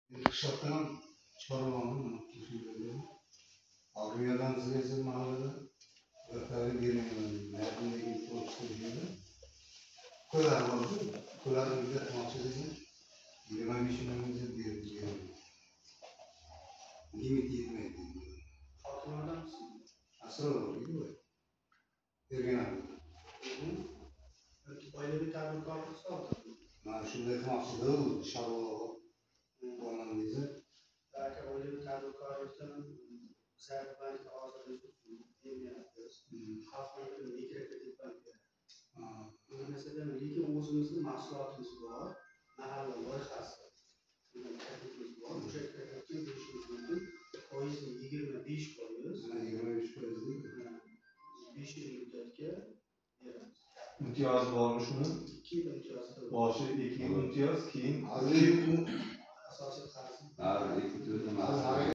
qishloqdan ham chiqarib oldim. Hokimiyatdan sizga mahallada bir bermayman deydi. Ko'lar bo'ldi. Ko'larni o'rgatmoqchi degan 25 ming deb berdi. Limit yetmaydi. Hokimiyatdan asror deydi. Bergan. Oilaviy tadbirkorlik hisobida. Mana shunday qilmoqchida u sharov bo'lgan desa, balki oilaviy tadbirkorlikdan bizlar bankda hozir bermayapmiz. Xalqning mikrokredit banki. Bu narsadan lekin o'zimizning mahsulotimiz bor, mahalla loyihasi. Kreditimiz bor. O'sha kreditga berishimiz mumkin. Foizi 25%. 25%. 5 yil muddatga beramiz. İmtiyoz bormi shuni? 2 yil imtiyozi. Boshi 2 yil imtiyoz, keyin asosiy qarz.